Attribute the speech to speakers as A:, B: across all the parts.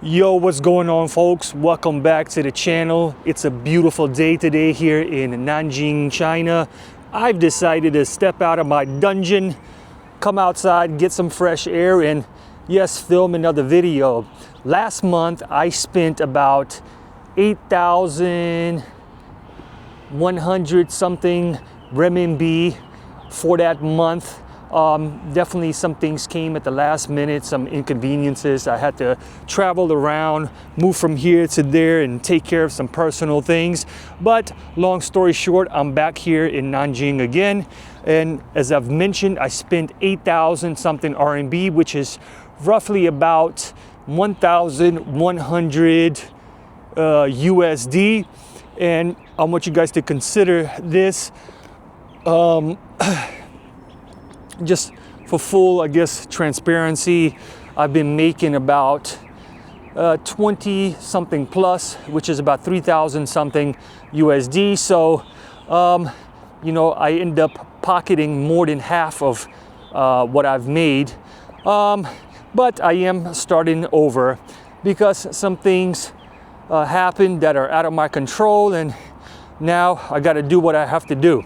A: Yo, what's going on, folks? Welcome back to the channel. It's a beautiful day today here in Nanjing, China. I've decided to step out of my dungeon, come outside, get some fresh air, and yes, film another video. Last month I spent about 8,100 something renminbi for that month. Definitely some things came at the last minute, some inconveniences. I had to travel around, move from here to there and take care of some personal things. But long story short, I'm back here in Nanjing again. And as I've mentioned, I spent 8,000 something RMB, which is roughly about 1,100 USD. And I want you guys to consider this. Just for full, I guess, transparency, I've been making about 20 something plus, which is about 3,000 something USD. So, you know, I end up pocketing more than half of what I've made. But I am starting over because some things happen that are out of my control, and now I got to do what I have to do.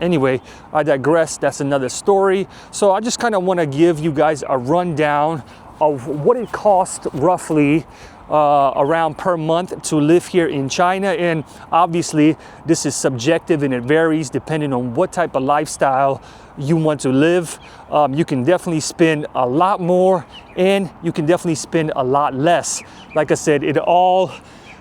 A: Anyway, I digress. That's another story. So I just kind of want to give you guys a rundown of what it costs roughly around per month to live here in China. And obviously this is subjective and it varies depending on what type of lifestyle you want to live. You can definitely spend a lot more and you can definitely spend a lot less. Like I said, it all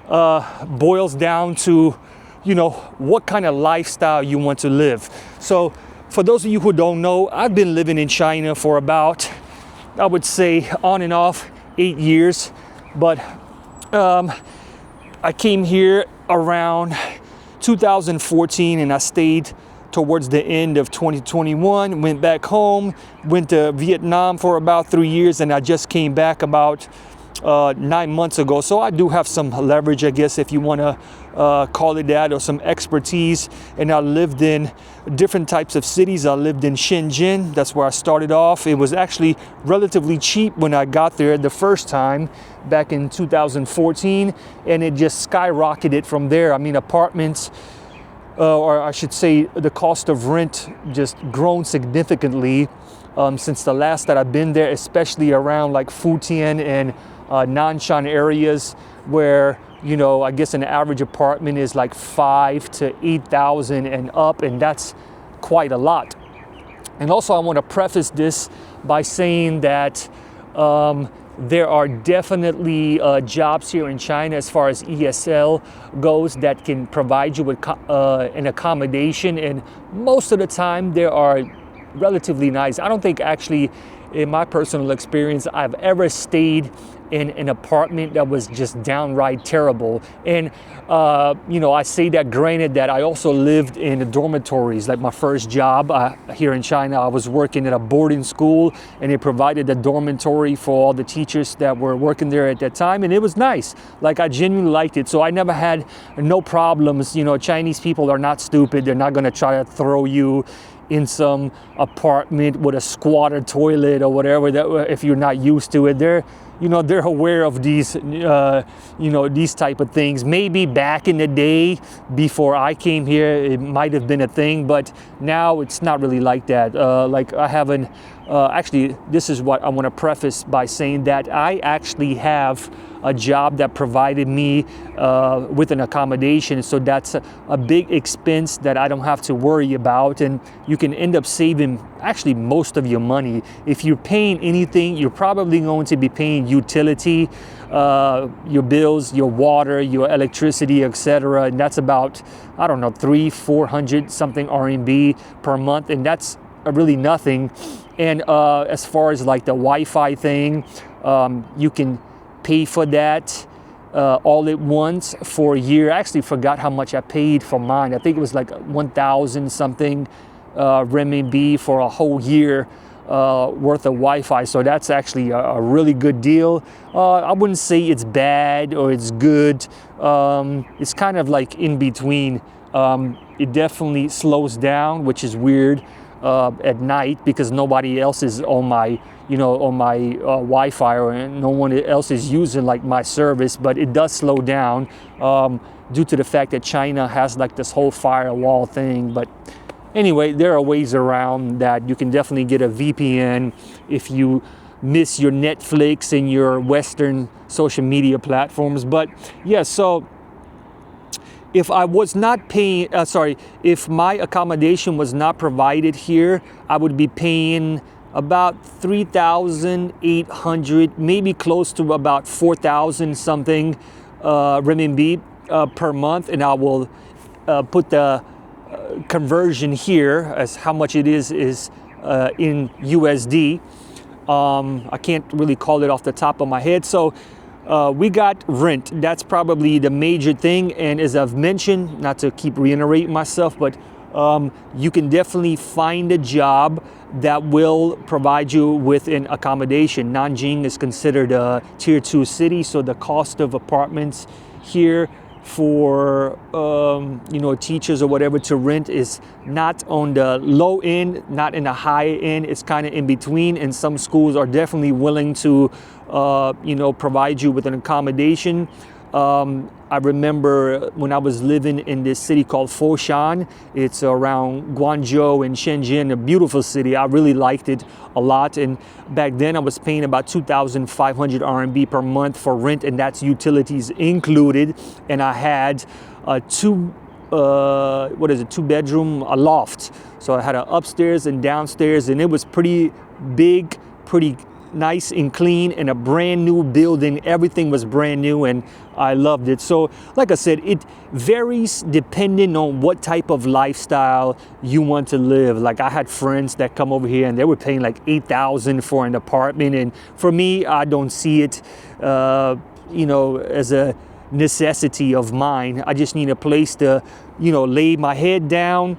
A: boils down to, you know, what kind of lifestyle you want to live. So for those of you who don't know, I've been living in China for about, I would say on and off 8 years. But I came here around 2014 and I stayed towards the end of 2021, went back home, went to Vietnam for about 3 years, and I just came back about 9 months ago. So I do have some leverage, I guess, if you want to call it that, or some expertise. And I lived in different types of cities. I lived in Shenzhen. That's where I started off. It was actually relatively cheap when I got there the first time back in 2014, and it just skyrocketed from there. I mean, apartments, or I should say the cost of rent, just grown significantly since the last that I've been there, especially around like Futian and Nanshan areas, where, you know, I guess an average apartment is like 5,000 to 8,000 and up, and that's quite a lot. And also I want to preface this by saying that there are definitely jobs here in China as far as ESL goes that can provide you with an accommodation, and most of the time they are relatively nice. I don't think actually, in my personal experience, I've ever stayed in an apartment that was just downright terrible. And you know, I say that granted that I also lived in the dormitories. Like my first job here in China, I was working at a boarding school, and they provided a dormitory for all the teachers that were working there at that time, and it was nice. Like, I genuinely liked it. So I never had no problems. You know, Chinese people are not stupid. They're not gonna try to throw you in some apartment with a squatter toilet or whatever, that if you're not used to it. They're, you know, they're aware of these, you know, these type of things. Maybe back in the day before I came here, it might have been a thing, but now it's not really like that. Like, I haven't, actually, this is what I want to preface by saying that I actually have a job that provided me with an accommodation, so that's a big expense that I don't have to worry about, and you can end up saving actually most of your money. If you're paying anything, you're probably going to be paying utility, your bills, your water, your electricity, etc., and that's about, I don't know, 300-400 something RMB per month, and that's really nothing. And as far as like the Wi-Fi thing, you can pay for that all at once for a year. I actually forgot how much I paid for mine. I think it was like 1,000 something renminbi for a whole year worth of Wi-Fi. So that's actually a really good deal. I wouldn't say it's bad or it's good. It's kind of like in between. It definitely slows down, which is weird. at night because nobody else is on my Wi-Fi, or no one else is using like my service. But it does slow down due to the fact that China has like this whole firewall thing. But anyway, there are ways around that. You can definitely get a VPN if you miss your Netflix and your Western social media platforms. But yeah, so if I was not paying, if my accommodation was not provided here, I would be paying about 3,800, maybe close to about 4,000 something renminbi per month. And I will put the conversion here as how much it is in USD. I can't really call it off the top of my head. So we got rent. That's probably the major thing. And as I've mentioned, not to keep reiterating myself, but you can definitely find a job that will provide you with an accommodation. Nanjing is considered a tier 2 city, so the cost of apartments here for teachers or whatever to rent is not on the low end, not in the high end. It's kind of in between, and some schools are definitely willing to provide you with an accommodation. I remember when I was living in this city called Foshan. It's around Guangzhou and Shenzhen, a beautiful city. I really liked it a lot. And back then I was paying about 2,500 RMB per month for rent, and that's utilities included. And I had a two bedroom, a loft. So I had an upstairs and downstairs, and it was pretty big, pretty nice and clean, and a brand new building. Everything was brand new, and I loved it. So like I said, it varies depending on what type of lifestyle you want to live. Like I had friends that come over here and they were paying like 8,000 for an apartment, and for me, I don't see it as a necessity of mine. I just need a place to lay my head down,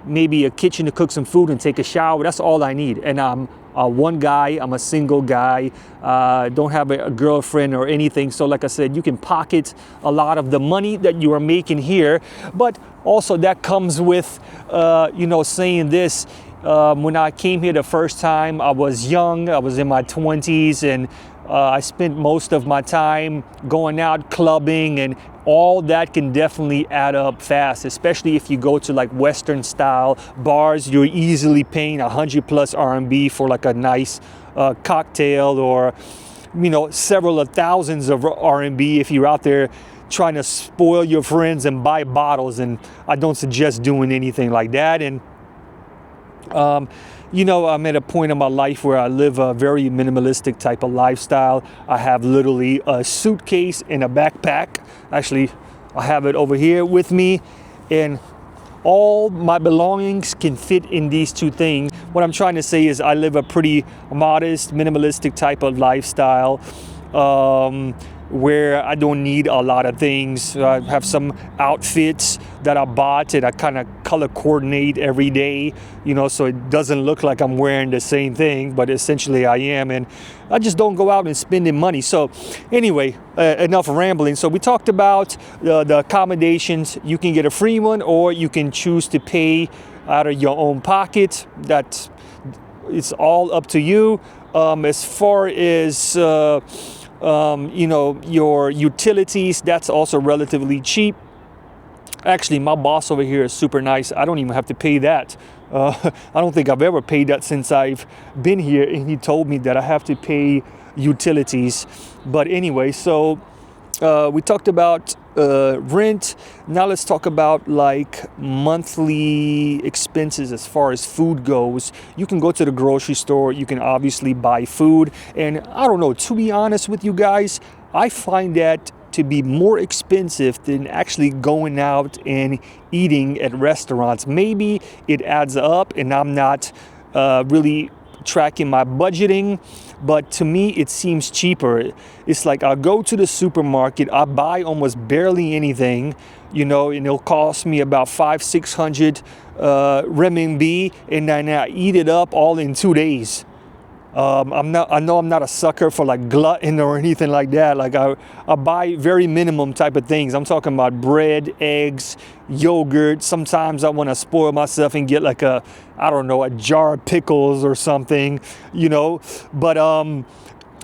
A: maybe a kitchen to cook some food and take a shower. That's all I need. And I'm one guy, I'm a single guy, don't have a girlfriend or anything. So like I said, you can pocket a lot of the money that you are making here. But also that comes with, saying this. When I came here the first time, I was young, I was in my 20s, and I spent most of my time going out clubbing, and all that can definitely add up fast, especially if you go to like Western style bars. You're easily paying 100 plus RMB for like a nice cocktail, or several of thousands of RMB if you're out there trying to spoil your friends and buy bottles. And I don't suggest doing anything like that. And I'm at a point in my life where I live a very minimalistic type of lifestyle. I have literally a suitcase and a backpack. Actually, I have it over here with me, and all my belongings can fit in these two things. What I'm trying to say is I live a pretty modest, minimalistic type of lifestyle, where I don't need a lot of things. I have some outfits that I bought and I kind of color coordinate every day, so it doesn't look like I'm wearing the same thing, but essentially I am. And I just don't go out and spending money. So anyway, enough rambling. So we talked about the accommodations. You can get a free one, or you can choose to pay out of your own pocket. That it's all up to you. As far as your utilities, that's also relatively cheap. Actually, my boss over here is super nice. I don't even have to pay that. I don't think I've ever paid that since I've been here, and he told me that I have to pay utilities. But anyway, so we talked about rent. Now let's talk about like monthly expenses as far as food goes. You can go to the grocery store, you can obviously buy food, and I don't know, to be honest with you guys, I find that to be more expensive than actually going out and eating at restaurants. Maybe it adds up and I'm not really tracking my budgeting, but to me it seems cheaper. It's like I'll go to the supermarket, I buy almost barely anything, and it'll cost me about 500-600 renminbi, and then I eat it up all in 2 days. I know I'm not a sucker for like glutton or anything like that. Like I buy very minimum type of things. I'm talking about bread, eggs, yogurt. Sometimes I want to spoil myself and get like I don't know, a jar of pickles or something, you know. But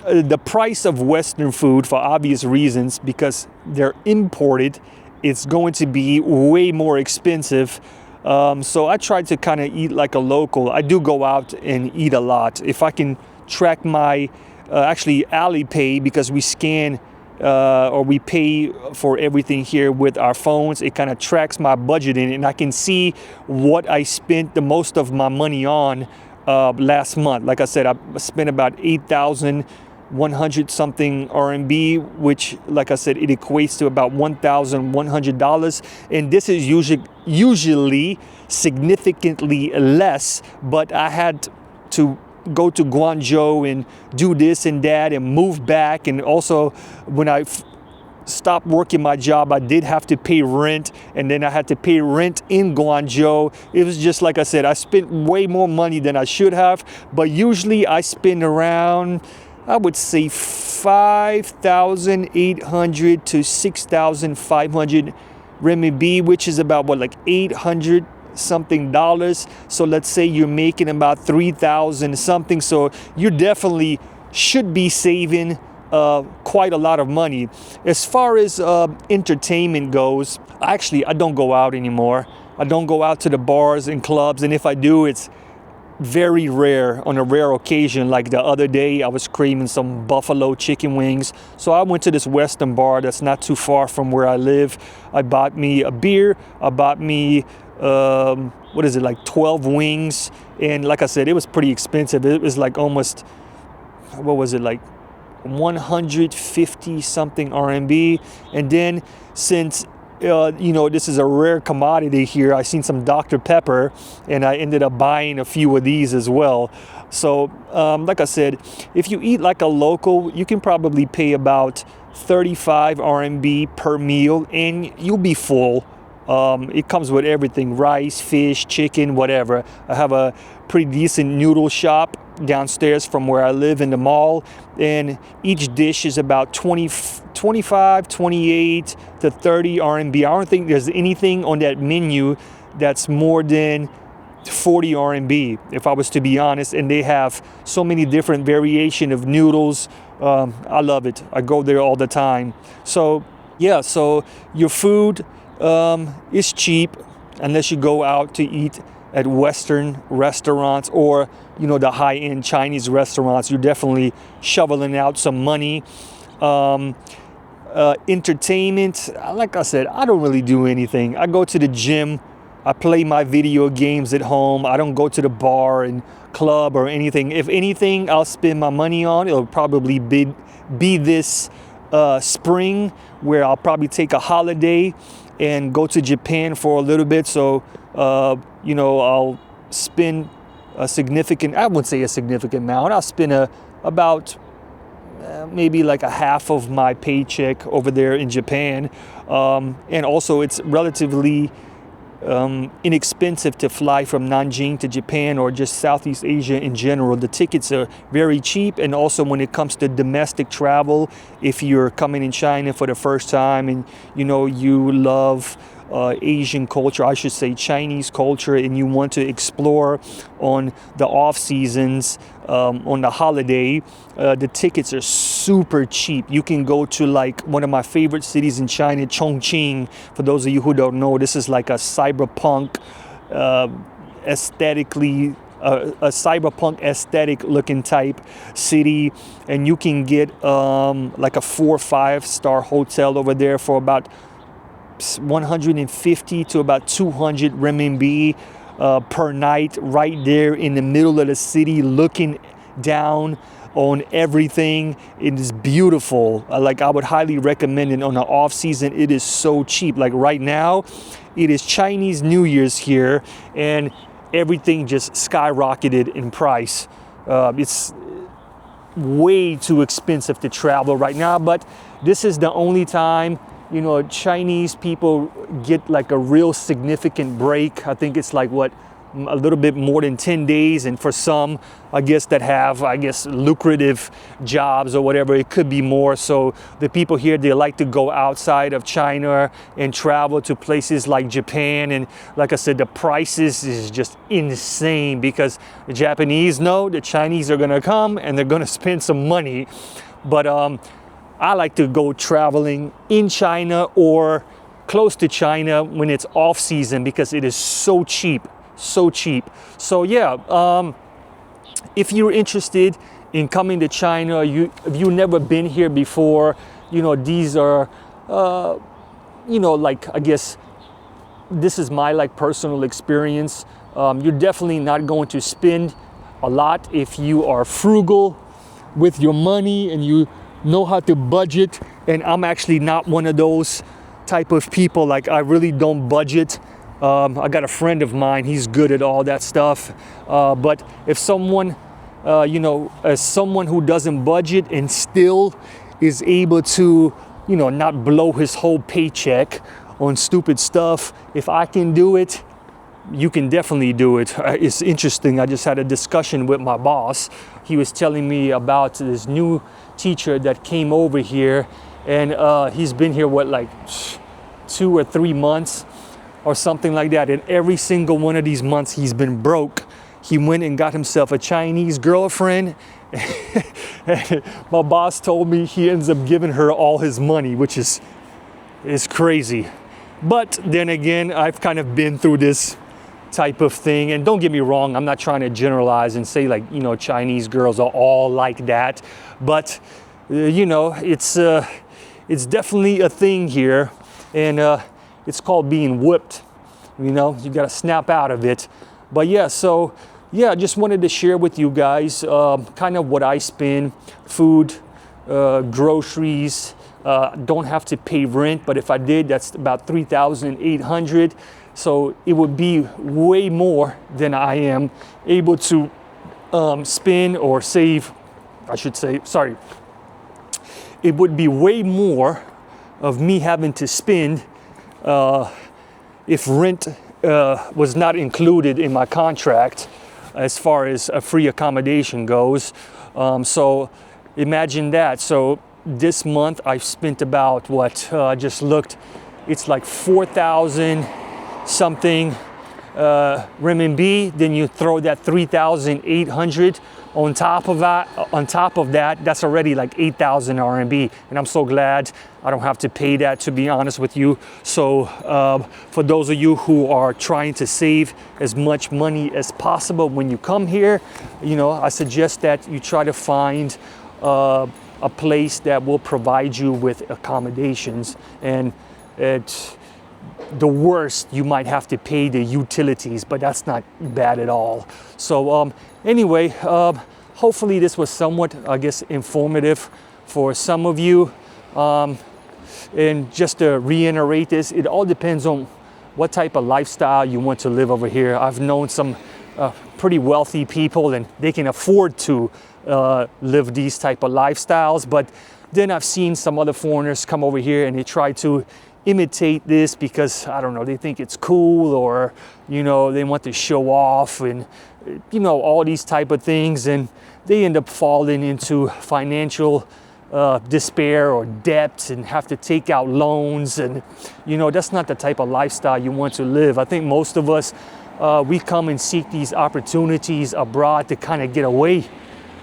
A: the price of Western food, for obvious reasons, because they're imported, it's going to be way more expensive. So I try to kind of eat like a local. I do go out and eat a lot. If I can track my, actually Alipay, because we scan or we pay for everything here with our phones, it kind of tracks my budget in it, and I can see what I spent the most of my money on last month. Like I said, I spent about 8,100 something RMB, which, like I said, it equates to about $1,100. And this is usually significantly less, but I had to go to Guangzhou and do this and that and move back. And also when I stopped working my job, I did have to pay rent, and then I had to pay rent in Guangzhou. It was just, like I said, I spent way more money than I should have, but usually I spend around, I would say 5,800 to 6,500 renminbi, which is about what, like 800 something dollars. So let's say you're making about 3,000 something. So you definitely should be saving quite a lot of money. As far as entertainment goes, I don't go out anymore. I don't go out to the bars and clubs, and if I do, it's very rare, on a rare occasion. Like the other day, I was craving some buffalo chicken wings, so I went to this Western bar that's not too far from where I live. I bought me a beer, I bought me what is it, like 12 wings, and like I said, it was pretty expensive. It was like almost, what was it, like 150 something RMB. And then since you know, this is a rare commodity here, I seen some Dr. Pepper, and I ended up buying a few of these as well. So like I said, if you eat like a local, you can probably pay about 35 RMB per meal and you'll be full. It comes with everything: rice, fish, chicken, whatever. I have a pretty decent noodle shop downstairs from where I live in the mall, and each dish is about 25, 28 to 30 RMB. I don't think there's anything on that menu that's more than 40 RMB, if I was to be honest, and they have so many different variation of noodles. I love it. I go there all the time. So yeah, so your food is cheap unless you go out to eat at Western restaurants or, you know, the high-end Chinese restaurants. You're definitely shoveling out some money. Entertainment, like I said, I don't really do anything. I go to the gym, I play my video games at home. I don't go to the bar and club or anything. If anything, I'll spend my money on, it'll probably be this spring, where I'll probably take a holiday and go to Japan for a little bit. So you know, I'll spend a significant, I wouldn't say a significant amount, I'll spend about maybe like a half of my paycheck over there in Japan. And also it's relatively inexpensive to fly from Nanjing to Japan, or just Southeast Asia in general. The tickets are very cheap, and also when it comes to domestic travel, if you're coming in China for the first time and you know you love Asian culture, I should say Chinese culture, and you want to explore on the off seasons, on the holiday, the tickets are super cheap. You can go to like one of my favorite cities in China, Chongqing. For those of you who don't know, this is like a cyberpunk aesthetically a cyberpunk aesthetic looking type city, and you can get like a 4 or 5 star hotel over there for about 150 to about 200 renminbi per night, right there in the middle of the city, looking down on everything. It is beautiful. Like, I would highly recommend it on the off season. It is so cheap. Like right now, it is Chinese New Year's here, and everything just skyrocketed in price. It's way too expensive to travel right now, but this is the only time, you know, Chinese people get like a real significant break. I think it's like what, a little bit more than 10 days, and for some, I guess, that have, I guess, lucrative jobs or whatever, it could be more. So the people here, they like to go outside of China and travel to places like Japan. And like I said, the prices is just insane, because the Japanese know the Chinese are gonna come and they're gonna spend some money. But I like to go traveling in China or close to China when it's off season, because it is so cheap. So cheap. So yeah, if you're interested in coming to China, if you've never been here before, these are, like, I guess this is my like personal experience. You're definitely not going to spend a lot if you are frugal with your money and you know how to budget. And I'm actually not one of those type of people. Like, I really don't budget. I got a friend of mine, he's good at all that stuff. But if someone, as someone who doesn't budget and still is able to, not blow his whole paycheck on stupid stuff, if I can do it, you can definitely do it. It's interesting. I just had a discussion with my boss. He was telling me about this new teacher that came over here, and he's been here, like 2 or 3 months or something like that. And every single one of these months he's been broke. He went and got himself a Chinese girlfriend. My boss told me he ends up giving her all his money, which is crazy. But then again, I've kind of been through this type of thing. And don't get me wrong, I'm not trying to generalize and say like, Chinese girls are all like that. But, it's definitely a thing here. And it's called being whipped. You got to snap out of it. But yeah, so yeah, I just wanted to share with you guys kind of what I spend: food, groceries. Don't have to pay rent, but if I did, that's about $3,800. So it would be way more than I am able to spend or save. I should say, sorry. It would be way more of me having to spend if rent was not included in my contract as far as a free accommodation goes. So imagine that. So this month I've spent about I just looked, it's like 4,000 something renminbi. Then you throw that 3,800 on top of that, that's already like 8,000 RMB. And I'm so glad I don't have to pay that, to be honest with you. So for those of you who are trying to save as much money as possible when you come here, I suggest that you try to find a place that will provide you with accommodations. And at the worst, you might have to pay the utilities, but that's not bad at all. So anyway, hopefully this was somewhat, I guess, informative for some of you. And just to reiterate this, it all depends on what type of lifestyle you want to live over here. I've known some pretty wealthy people, and they can afford to live these type of lifestyles. But then I've seen some other foreigners come over here and they try to imitate this because, I don't know, they think it's cool, or, they want to show off and, all these type of things. And they end up falling into financial despair or debt and have to take out loans. And, that's not the type of lifestyle you want to live. I think most of us, we come and seek these opportunities abroad to kind of get away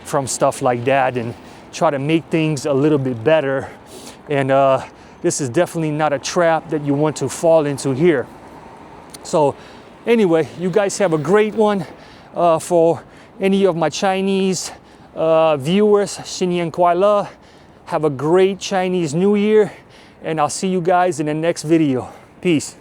A: from stuff like that and try to make things a little bit better. And this is definitely not a trap that you want to fall into here. So anyway, you guys have a great one. For any of my Chinese viewers, 新年快乐. Have a great Chinese New Year, and I'll see you guys in the next video. Peace.